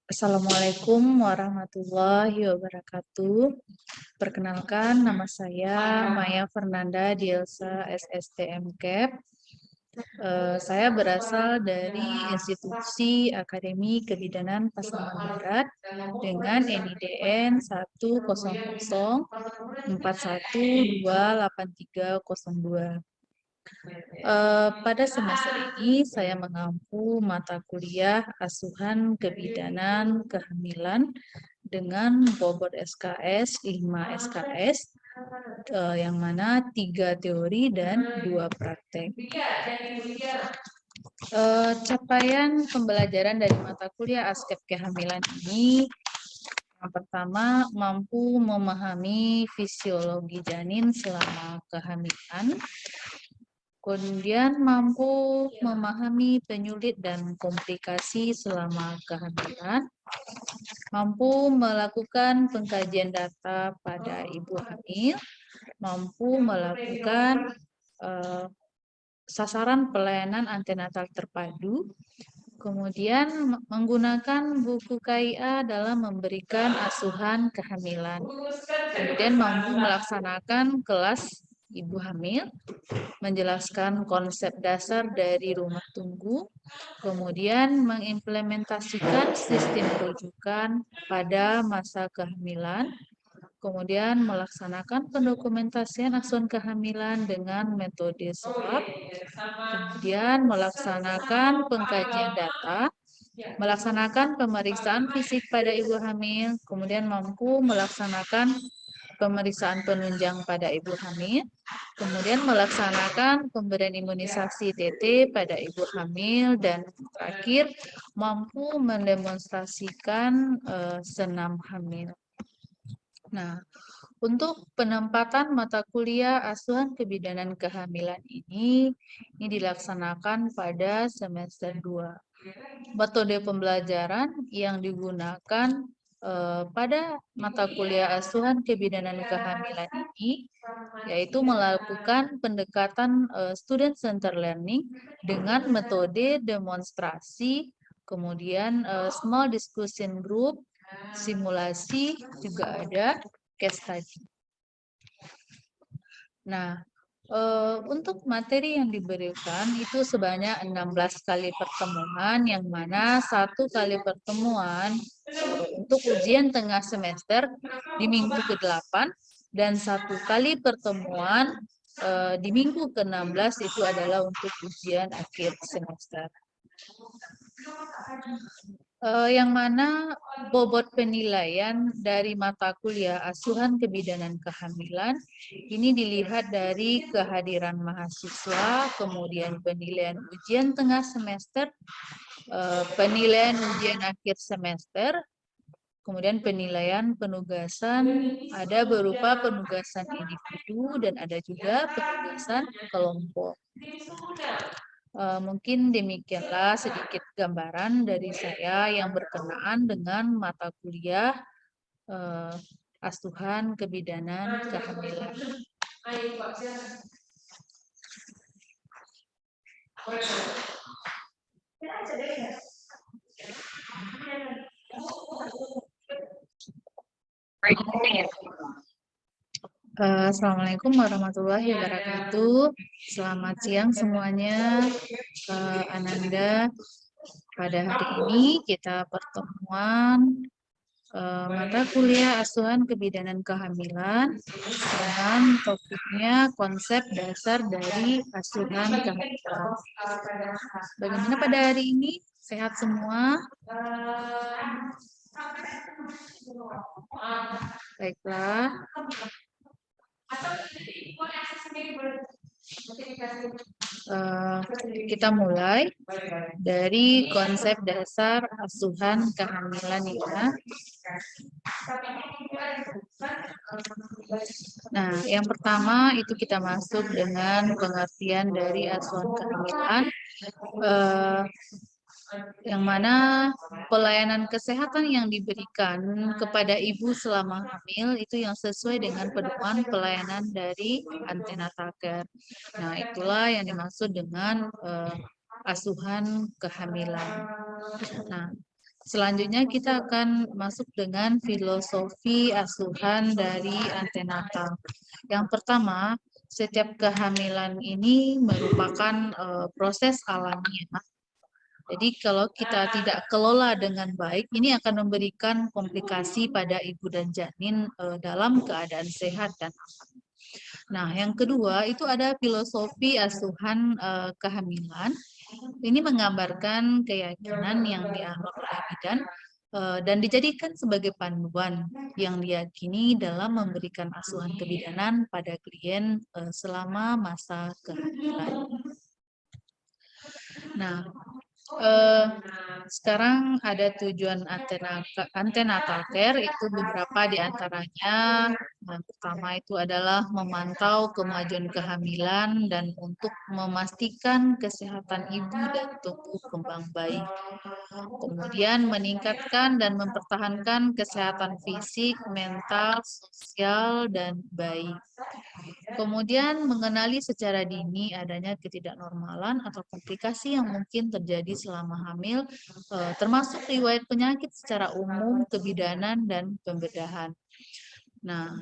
Assalamualaikum warahmatullahi wabarakatuh. Perkenalkan, nama saya Maya Fernanda Dielsa SSTM Cap. Saya berasal dari Institusi Akademi Kebidanan Pasaman Barat dengan NIDN 10041283202. Pada semester ini saya mengampu mata kuliah asuhan kebidanan kehamilan dengan bobot SKS 5 SKS, yang mana 3 teori dan 2 praktek. Capaian pembelajaran dari mata kuliah askep kehamilan ini, yang pertama, mampu memahami fisiologi janin selama kehamilan. Kemudian mampu memahami penyulit dan komplikasi selama kehamilan, mampu melakukan pengkajian data pada ibu hamil, mampu melakukan sasaran pelayanan antenatal terpadu, kemudian menggunakan buku KIA dalam memberikan asuhan kehamilan, kemudian mampu melaksanakan kelas ibu hamil, menjelaskan konsep dasar dari rumah tunggu, kemudian mengimplementasikan sistem rujukan pada masa kehamilan, kemudian melaksanakan pendokumentasian asuhan kehamilan dengan metode SWOT, kemudian melaksanakan pengkajian data, melaksanakan pemeriksaan fisik pada ibu hamil, kemudian mampu melaksanakan pemeriksaan penunjang pada ibu hamil, kemudian melaksanakan pemberian imunisasi TT pada ibu hamil, dan terakhir mampu mendemonstrasikan senam hamil. Nah, untuk penempatan mata kuliah asuhan kebidanan kehamilan ini dilaksanakan pada semester 2. Metode pembelajaran yang digunakan pada mata kuliah asuhan kebidanan kehamilan ini yaitu melakukan pendekatan student center learning dengan metode demonstrasi, kemudian small discussion group, simulasi, juga ada case study. Nah, untuk materi yang diberikan itu sebanyak 16 kali pertemuan, yang mana 1 kali pertemuan untuk ujian tengah semester di minggu ke-8 dan 1 kali pertemuan di minggu ke-16 itu adalah untuk ujian akhir semester. Yang mana bobot penilaian dari mata kuliah asuhan kebidanan kehamilan ini dilihat dari kehadiran mahasiswa, kemudian penilaian ujian tengah semester, penilaian ujian akhir semester, kemudian penilaian penugasan, ada berupa penugasan individu dan ada juga penugasan kelompok. Mungkin demikianlah sedikit gambaran dari saya yang berkenaan dengan mata kuliah asuhan kebidanan kehamilan. Assalamualaikum warahmatullahi wabarakatuh. Selamat siang semuanya. Ananda, pada hari ini kita pertemuan mata kuliah asuhan kebidanan kehamilan dengan topiknya konsep dasar dari asuhan kehamilan. Bagaimana pada hari ini? Sehat semua? Baiklah. Kita mulai dari konsep dasar asuhan kehamilan ya. Nah, yang pertama itu kita masuk dengan pengertian dari asuhan kehamilan, yang mana pelayanan kesehatan yang diberikan kepada ibu selama hamil itu yang sesuai dengan pedoman pelayanan dari antenatal care. Nah, itulah yang dimaksud dengan asuhan kehamilan. Nah, selanjutnya kita akan masuk dengan filosofi asuhan dari antenatal. Yang pertama, setiap kehamilan ini merupakan proses alami. Jadi kalau kita tidak kelola dengan baik, ini akan memberikan komplikasi pada ibu dan janin dalam keadaan sehat dan aman. Nah, yang kedua itu ada filosofi asuhan kehamilan. Ini menggambarkan keyakinan yang dianut oleh bidan dan dijadikan sebagai panduan yang diyakini dalam memberikan asuhan kebidanan pada klien selama masa kehamilan. Nah, sekarang ada tujuan antenatal care, itu beberapa di antaranya. Yang pertama itu adalah memantau kemajuan kehamilan dan untuk memastikan kesehatan ibu dan tumbuh kembang bayi. Kemudian meningkatkan dan mempertahankan kesehatan fisik, mental, sosial, dan bayi. Kemudian mengenali secara dini adanya ketidaknormalan atau komplikasi yang mungkin terjadi selama hamil, termasuk riwayat penyakit secara umum, kebidanan, dan pembedahan. Nah,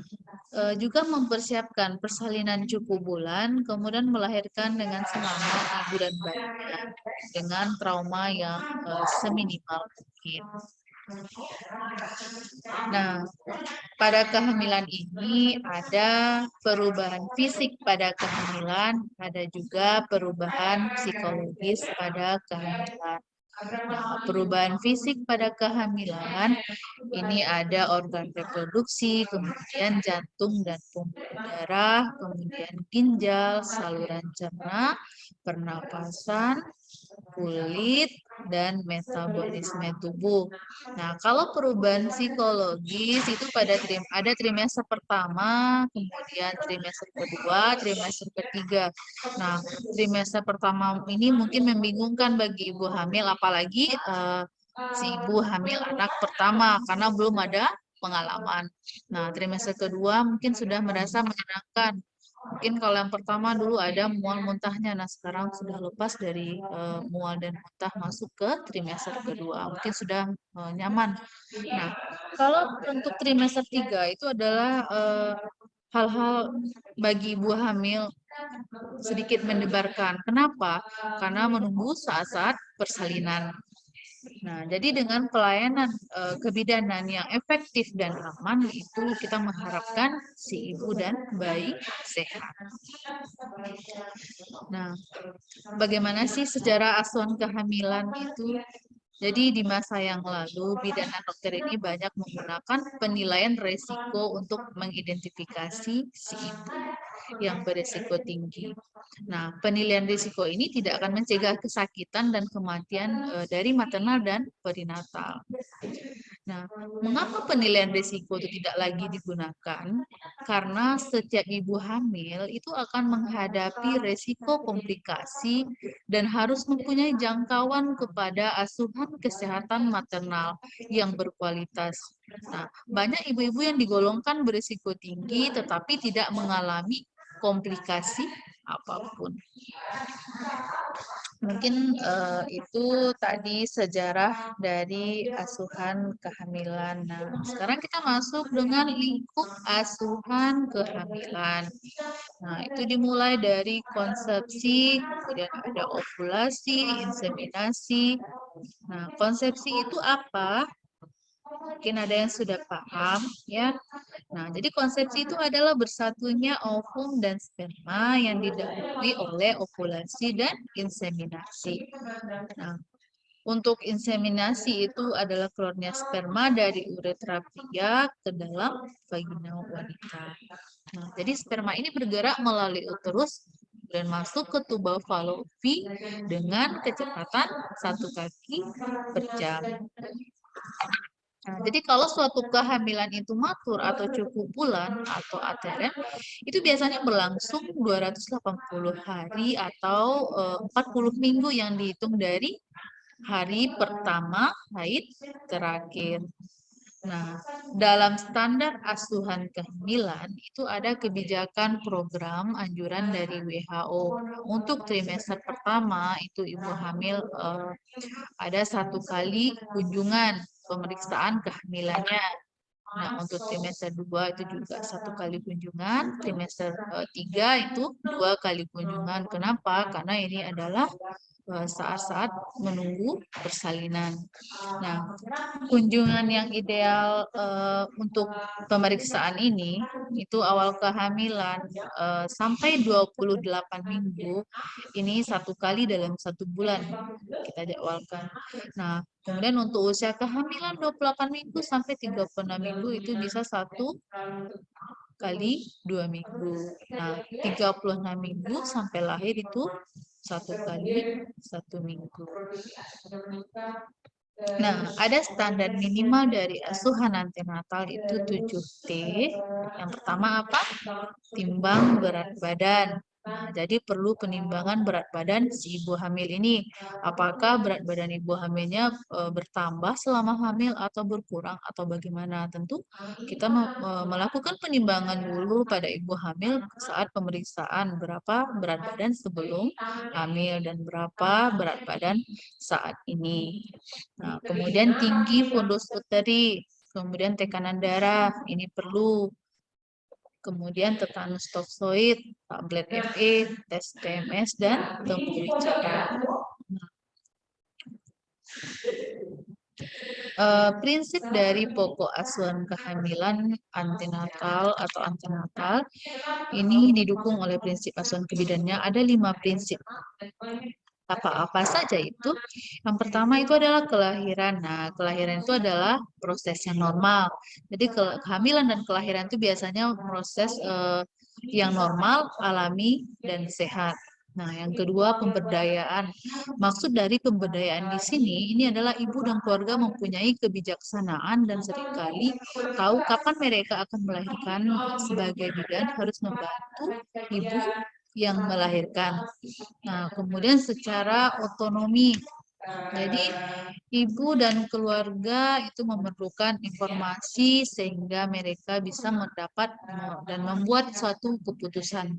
juga mempersiapkan persalinan cukup bulan, kemudian melahirkan dengan selamat ibu dan bayinya dengan trauma yang seminimal mungkin. Nah, pada kehamilan ini ada perubahan fisik pada kehamilan, ada juga perubahan psikologis pada kehamilan. Nah, perubahan fisik pada kehamilan ini ada organ reproduksi, kemudian jantung dan pembuluh darah, kemudian ginjal, saluran cerna, pernapasan, kulit, dan metabolisme tubuh. Nah, kalau perubahan psikologis itu pada ada trimester pertama, kemudian trimester kedua, trimester ketiga. Nah, trimester pertama ini mungkin membingungkan bagi ibu hamil, apalagi si ibu hamil anak pertama karena belum ada pengalaman. Nah, trimester kedua mungkin sudah merasa menyenangkan. Mungkin kalau yang pertama dulu ada mual muntahnya, nah sekarang sudah lepas dari mual dan muntah masuk ke trimester kedua, mungkin sudah nyaman. Nah, kalau untuk trimester 3 itu adalah hal-hal bagi ibu hamil sedikit mendebarkan. Kenapa? Karena menunggu saat-saat persalinan. Nah, jadi dengan pelayanan kebidanan yang efektif dan aman itu kita mengharapkan si ibu dan bayi sehat. Nah, bagaimana sih sejarah asuhan kehamilan itu? Jadi di masa yang lalu, bidan dan dokter ini banyak menggunakan penilaian resiko untuk mengidentifikasi si ibu yang berisiko tinggi. Nah, penilaian risiko ini tidak akan mencegah kesakitan dan kematian dari maternal dan perinatal. Nah, mengapa penilaian risiko itu tidak lagi digunakan? Karena setiap ibu hamil itu akan menghadapi risiko komplikasi dan harus mempunyai jangkauan kepada asuhan kesehatan maternal yang berkualitas. Nah, banyak ibu-ibu yang digolongkan berisiko tinggi tetapi tidak mengalami komplikasi apapun. Mungkin itu tadi sejarah dari asuhan kehamilan. Nah, sekarang kita masuk dengan lingkup asuhan kehamilan. Nah, itu dimulai dari konsepsi, kemudian ada ovulasi, inseminasi. Nah, konsepsi itu apa? Mungkin ada yang sudah paham, ya. Nah, jadi konsepsi itu adalah bersatunya ovum dan sperma yang didahului oleh ovulasi dan inseminasi. Nah, untuk inseminasi itu adalah keluarnya sperma dari uretra pria ke dalam vagina wanita. Nah, jadi sperma ini bergerak melalui uterus dan masuk ke tuba Fallopi dengan kecepatan 1 kaki per jam. Nah, jadi kalau suatu kehamilan itu matur atau cukup bulan atau ATM, itu biasanya berlangsung 280 hari atau 40 minggu yang dihitung dari hari pertama haid terakhir. Nah, dalam standar asuhan kehamilan itu ada kebijakan program anjuran dari WHO. Untuk trimester pertama itu ibu hamil ada 1 kali kunjungan pemeriksaan kehamilannya. Nah, untuk trimester 2 itu juga 1 kali kunjungan, trimester 3 itu 2 kali kunjungan. Kenapa? Karena ini adalah saat-saat menunggu persalinan. Nah, kunjungan yang ideal untuk pemeriksaan ini itu awal kehamilan sampai 28 minggu, ini 1 kali dalam 1 bulan kita jadwalkan. Nah, kemudian untuk usia kehamilan 28 minggu sampai 36 minggu itu bisa 1 kali 2 minggu. Nah, 36 minggu sampai lahir itu 1 kali 1 minggu. Nah, ada standar minimal dari asuhan antenatal itu 7T. Yang pertama apa? Timbang berat badan. Nah, jadi perlu penimbangan berat badan si ibu hamil ini. Apakah berat badan ibu hamilnya bertambah selama hamil atau berkurang atau bagaimana? Tentu kita melakukan penimbangan dulu pada ibu hamil saat pemeriksaan berapa berat badan sebelum hamil dan berapa berat badan saat ini. Nah, kemudian tinggi fundus uteri, kemudian tekanan darah, ini perlu. Kemudian tetanus toksoid, tablet FE, tes TMS, dan tempowicara. Prinsip dari pokok asuhan kehamilan antenatal atau antenatal ini didukung oleh prinsip asuhan kebidanan. Ada 5 prinsip. Apa-apa saja itu? Yang pertama itu adalah kelahiran. Nah, kelahiran itu adalah proses yang normal. Jadi kehamilan dan kelahiran itu biasanya proses yang normal, alami, dan sehat. Nah, yang kedua pemberdayaan. Maksud dari pemberdayaan di sini ini adalah ibu dan keluarga mempunyai kebijaksanaan dan seringkali tahu kapan mereka akan melahirkan. Sebagai bidan harus membantu ibu yang melahirkan. Nah, kemudian secara otonomi. Jadi, ibu dan keluarga itu memerlukan informasi sehingga mereka bisa mendapat dan membuat suatu keputusan.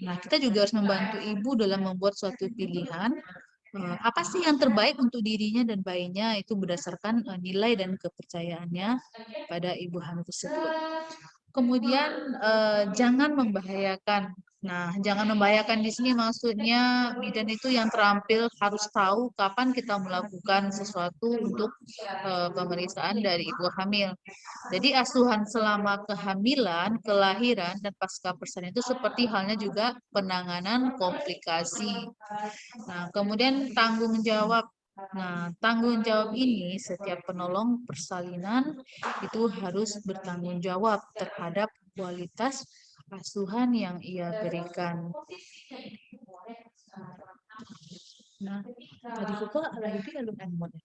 Nah, kita juga harus membantu ibu dalam membuat suatu pilihan. Apa sih yang terbaik untuk dirinya dan bayinya itu berdasarkan nilai dan kepercayaannya pada ibu hamil tersebut. Kemudian jangan membahayakan. Nah, jangan membahayakan di sini maksudnya bidan itu yang terampil harus tahu kapan kita melakukan sesuatu untuk pemeriksaan dari ibu hamil. Jadi asuhan selama kehamilan, kelahiran, dan pasca persalinan itu seperti halnya juga penanganan komplikasi. Nah, kemudian tanggung jawab. Nah, tanggung jawab ini setiap penolong persalinan itu harus bertanggung jawab terhadap kualitas asuhan yang ia berikan. Nah, tadi kok lagi lalu model.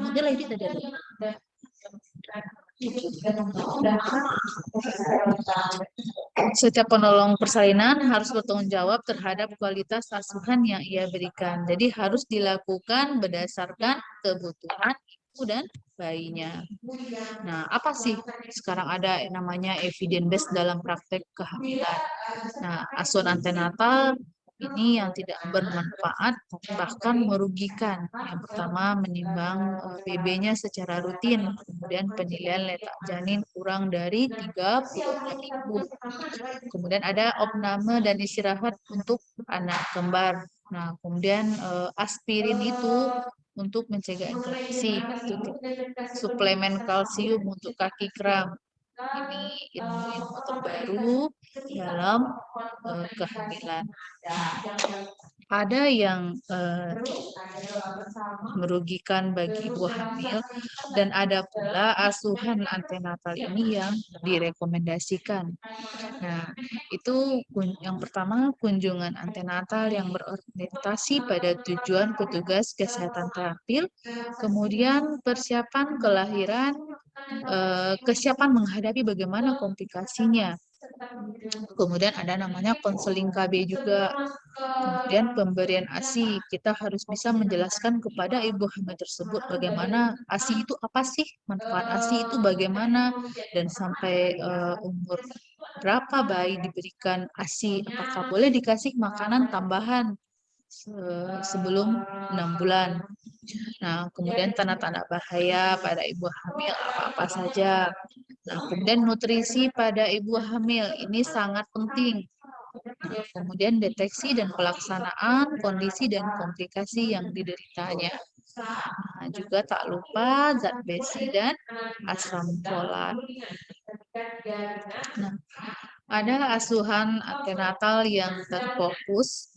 Model lagi tadi. Setiap penolong persalinan harus bertanggung jawab terhadap kualitas asuhan yang ia berikan. Jadi harus dilakukan berdasarkan kebutuhan ibu dan bayinya. Nah, apa sih sekarang ada namanya evidence based dalam praktek kehamilan? Nah, asuhan antenatal ini yang tidak bermanfaat bahkan merugikan. Yang pertama menimbang BB-nya secara rutin, kemudian penilaian letak janin kurang dari 30 minggu. Kemudian ada opname dan istirahat untuk anak kembar. Nah, kemudian aspirin itu untuk mencegah infeksi, suplemen kalsium untuk kaki kram. Ini ilmu-ilmu terbaru dalam kehamilan. Nah, ada yang merugikan bagi ibu hamil dan ada pula asuhan antenatal ini yang direkomendasikan. Nah, itu yang pertama kunjungan antenatal yang berorientasi pada tujuan petugas kesehatan terampil, kemudian persiapan kelahiran, kesiapan menghadapi bagaimana komplikasinya. Kemudian ada namanya konseling KB juga. Kemudian pemberian ASI, kita harus bisa menjelaskan kepada ibu hamil tersebut bagaimana ASI itu apa sih, manfaat ASI itu bagaimana, dan sampai umur berapa bayi diberikan ASI, apakah boleh dikasih makanan tambahan sebelum 6 bulan. Nah, kemudian tanda-tanda bahaya pada ibu hamil apa-apa saja. Nah, kemudian nutrisi pada ibu hamil ini sangat penting. Nah, kemudian deteksi dan pelaksanaan kondisi dan komplikasi yang dideritanya. Nah, juga tak lupa zat besi dan asam folat. Nah, ada asuhan antenatal yang terfokus,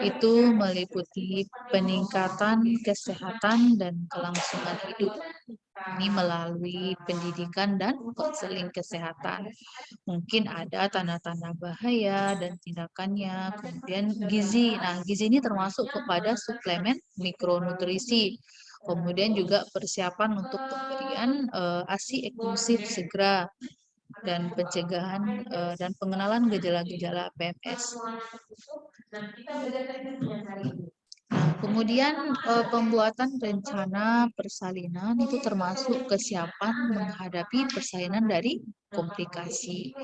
itu meliputi peningkatan kesehatan dan kelangsungan hidup. Ini melalui pendidikan dan konseling kesehatan. Mungkin ada tanda-tanda bahaya dan tindakannya. Kemudian gizi. Nah, gizi ini termasuk kepada suplemen mikronutrisi. Kemudian juga persiapan untuk pemberian ASI eksklusif segera dan pencegahan dan pengenalan gejala-gejala PMS. Nah, kemudian pembuatan rencana persalinan itu termasuk kesiapan menghadapi persalinan dari komplikasi.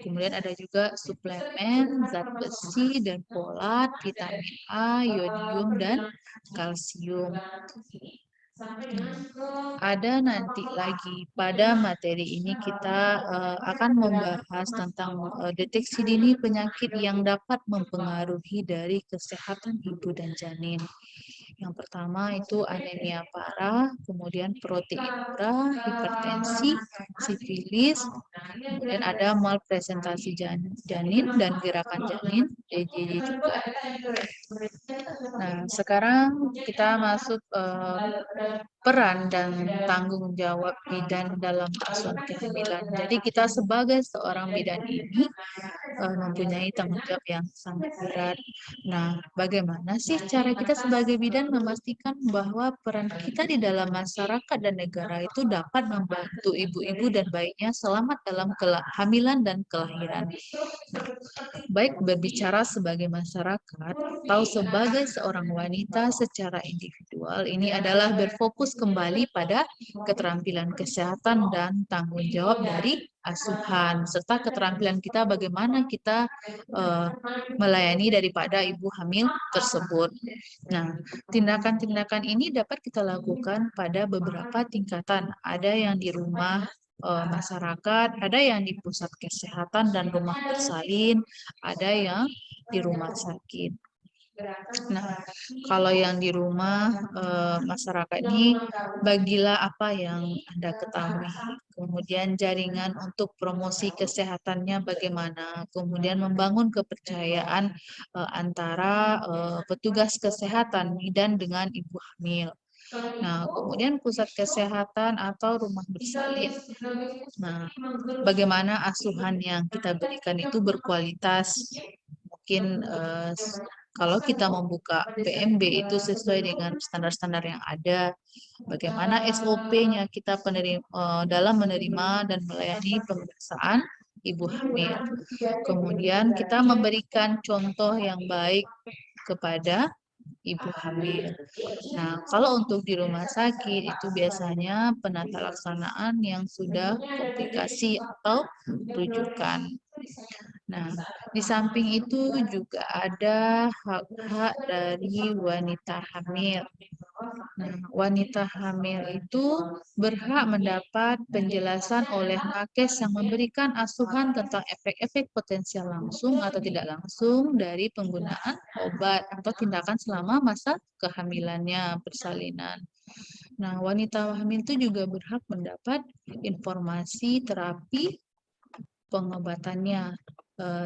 Kemudian ada juga suplemen, zat besi dan folat, vitamin A, yodium dan kalsium. Ada nanti lagi pada materi ini kita akan membahas tentang deteksi dini penyakit yang dapat mempengaruhi dari kesehatan ibu dan janin. Yang pertama itu anemia parah, kemudian proteinura, hipertensi, sifilis, kemudian ada malpresentasi janin dan gerakan janin, DJJ juga. Nah, sekarang kita masuk peran dan tanggung jawab bidan dalam asuhan kehamilan. Jadi kita sebagai seorang bidan ini mempunyai tanggung jawab yang sangat berat. Nah, bagaimana sih cara kita sebagai bidan memastikan bahwa peran kita di dalam masyarakat dan negara itu dapat membantu ibu-ibu dan bayinya selamat dalam kehamilan dan kelahiran? Baik berbicara sebagai masyarakat atau sebagai seorang wanita secara individual, ini adalah berfokus kembali pada keterampilan kesehatan dan tanggung jawab dari asuhan, serta keterampilan kita bagaimana kita melayani daripada ibu hamil tersebut. Nah, tindakan-tindakan ini dapat kita lakukan pada beberapa tingkatan. Ada yang di rumah masyarakat, ada yang di pusat kesehatan dan rumah bersalin, ada yang di rumah sakit. Nah, kalau yang di rumah masyarakat ini, bagilah apa yang Anda ketahui. Kemudian jaringan untuk promosi kesehatannya bagaimana. Kemudian membangun kepercayaan antara petugas kesehatan bidan dengan ibu hamil. Nah, kemudian pusat kesehatan atau rumah bersalin. Nah, bagaimana asuhan yang kita berikan itu berkualitas. Mungkin kalau kita membuka PMB itu sesuai dengan standar-standar yang ada. Bagaimana SOP-nya kita dalam menerima dan melayani pemeriksaan ibu hamil. Kemudian kita memberikan contoh yang baik kepada ibu hamil. Nah, kalau untuk di rumah sakit itu biasanya penata laksanaan yang sudah komplikasi atau rujukan. Nah, di samping itu juga ada hak-hak dari wanita hamil. Nah, wanita hamil itu berhak mendapat penjelasan oleh nakes yang memberikan asuhan tentang efek-efek potensial langsung atau tidak langsung dari penggunaan obat atau tindakan selama masa kehamilannya, persalinan. Nah, wanita hamil itu juga berhak mendapat informasi terapi pengobatannya,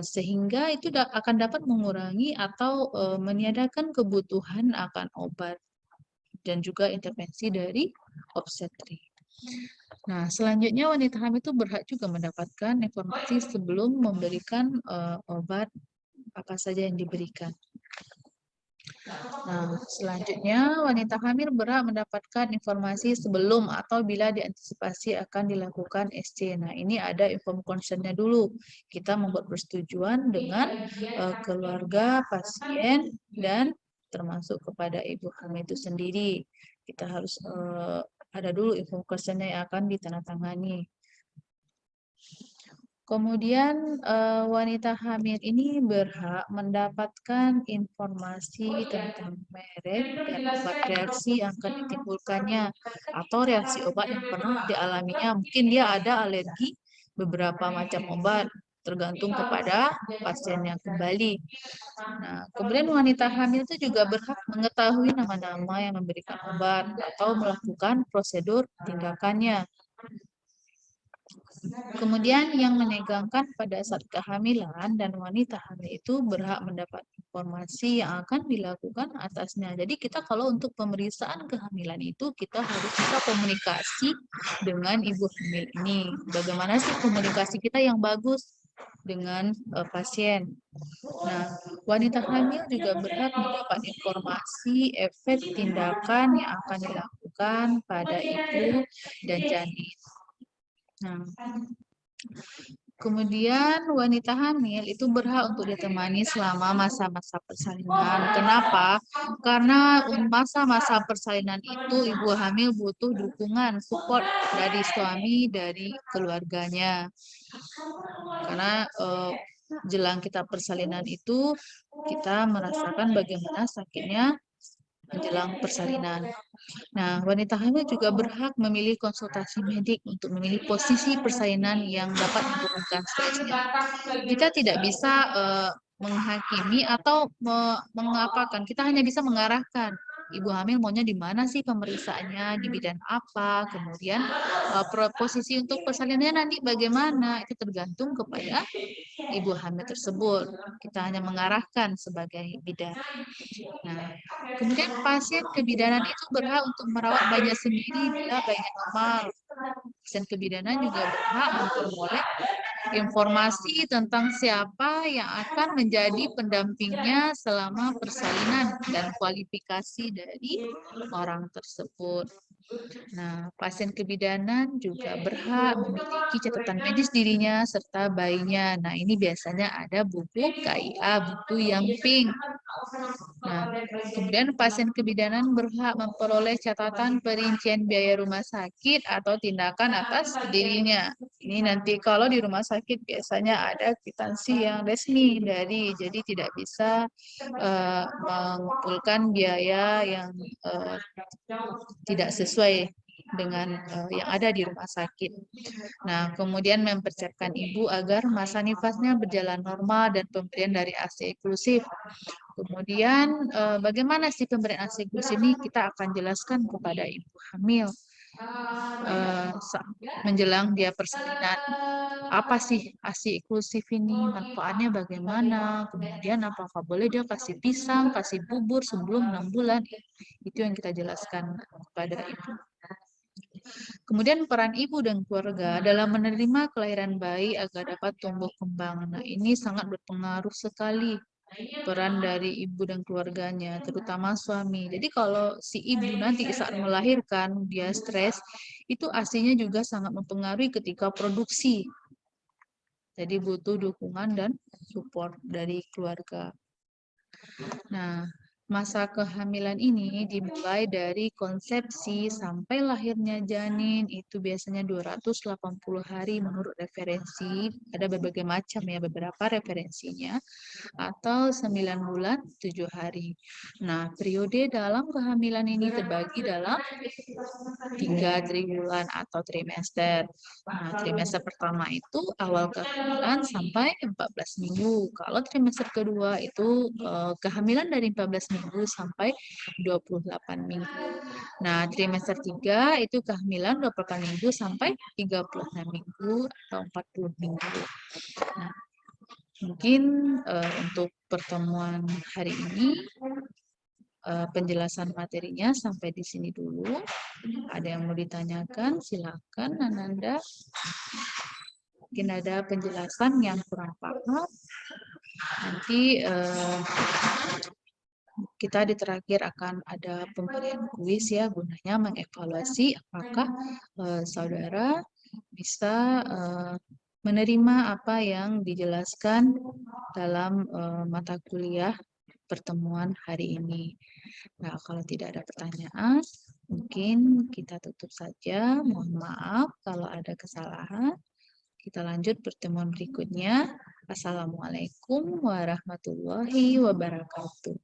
sehingga itu akan dapat mengurangi atau meniadakan kebutuhan akan obat dan juga intervensi dari obstetrik. Nah, selanjutnya wanita hamil itu berhak juga mendapatkan informasi sebelum memberikan obat apa saja yang diberikan. Nah, selanjutnya wanita hamil berhak mendapatkan informasi sebelum atau bila diantisipasi akan dilakukan SC. Nah, ini ada inform consent-nya dulu. Kita membuat persetujuan dengan keluarga pasien dan termasuk kepada ibu hamil itu sendiri. Kita harus ada dulu inform consent-nya yang akan ditandatangani. Kemudian wanita hamil ini berhak mendapatkan informasi tentang merek dan obat reaksi yang akan ditimbulkannya atau reaksi obat yang pernah dialaminya. Mungkin dia ada alergi beberapa macam obat, tergantung kepada pasiennya kembali. Nah, kemudian wanita hamil itu juga berhak mengetahui nama-nama yang memberikan obat atau melakukan prosedur tindakannya. Kemudian yang menegangkan pada saat kehamilan dan wanita hamil itu berhak mendapat informasi yang akan dilakukan atasnya. Jadi kita kalau untuk pemeriksaan kehamilan itu kita harus bisa komunikasi dengan ibu hamil ini. Bagaimana sih komunikasi kita yang bagus dengan pasien. Nah, wanita hamil juga berhak mendapat informasi efek tindakan yang akan dilakukan pada ibu dan janin. Nah, kemudian wanita hamil itu berhak untuk ditemani selama masa-masa persalinan. Kenapa? Karena masa-masa persalinan itu ibu hamil butuh dukungan, support dari suami, dari keluarganya. Karena jelang kita persalinan itu kita merasakan bagaimana sakitnya menjelang persalinan. Nah, wanita hamil juga berhak memilih konsultasi medik untuk memilih posisi persalinan yang dapat menurunkan stresnya. Kita tidak bisa menghakimi atau mengapakan, kita hanya bisa mengarahkan. Ibu hamil maunya di mana sih pemeriksaannya, di bidang apa, kemudian posisi untuk persalinannya nanti bagaimana, itu tergantung kepada ibu hamil tersebut. Kita hanya mengarahkan sebagai bidan. Nah, kemudian pasien kebidanan itu berhak untuk merawat bayinya sendiri bila bayinya normal. Pasien kebidanan juga berhak memperoleh informasi tentang siapa yang akan menjadi pendampingnya selama persalinan dan kualifikasi dari orang tersebut. Nah, pasien kebidanan juga berhak memiliki catatan medis dirinya serta bayinya. Nah, ini biasanya ada buku KIA, buku yang pink. Nah, kemudian pasien kebidanan berhak memperoleh catatan perincian biaya rumah sakit atau tindakan atas dirinya. Ini nanti kalau di rumah sakit biasanya ada kwitansi yang resmi dari, jadi tidak bisa mengumpulkan biaya yang tidak sesuai dengan yang ada di rumah sakit. Nah, kemudian mempersiapkan ibu agar masa nifasnya berjalan normal dan pemberian dari ASI eksklusif. Kemudian bagaimana sih pemberian ASI eksklusif ini kita akan jelaskan kepada ibu hamil menjelang dia persalinan. Apa sih ASI eksklusif ini? Manfaatnya bagaimana? Kemudian apakah boleh dia kasih pisang, kasih bubur sebelum 6 bulan? Itu yang kita jelaskan kepada ibu. Kemudian peran ibu dan keluarga dalam menerima kelahiran bayi agar dapat tumbuh kembang. Nah, ini sangat berpengaruh sekali peran dari ibu dan keluarganya, terutama suami. Jadi kalau si ibu nanti saat melahirkan dia stres, itu ASI-nya juga sangat mempengaruhi ketika produksi. Jadi butuh dukungan dan support dari keluarga. Nah, masa kehamilan ini dimulai dari konsepsi sampai lahirnya janin itu biasanya 280 hari menurut referensi. Ada berbagai macam ya, beberapa referensinya. Atau 9 bulan 7 hari. Nah, periode dalam kehamilan ini terbagi dalam 3 triwulan atau trimester. Nah, trimester pertama itu awal kehamilan sampai 14 minggu. Kalau trimester kedua itu kehamilan dari 14 minggu sampai 28 minggu. Nah, trimester 3 itu kehamilan 28 minggu sampai 36 minggu atau 40 minggu. Nah, mungkin untuk pertemuan hari ini penjelasan materinya sampai di sini dulu. Ada yang mau ditanyakan? Silakan, Ananda. Mungkin ada penjelasan yang kurang paham. Nanti mungkin kita di terakhir akan ada pemberian kuis ya, gunanya mengevaluasi apakah saudara bisa menerima apa yang dijelaskan dalam mata kuliah pertemuan hari ini. Nah, kalau tidak ada pertanyaan, mungkin kita tutup saja. Mohon maaf kalau ada kesalahan. Kita lanjut pertemuan berikutnya. Assalamualaikum warahmatullahi wabarakatuh.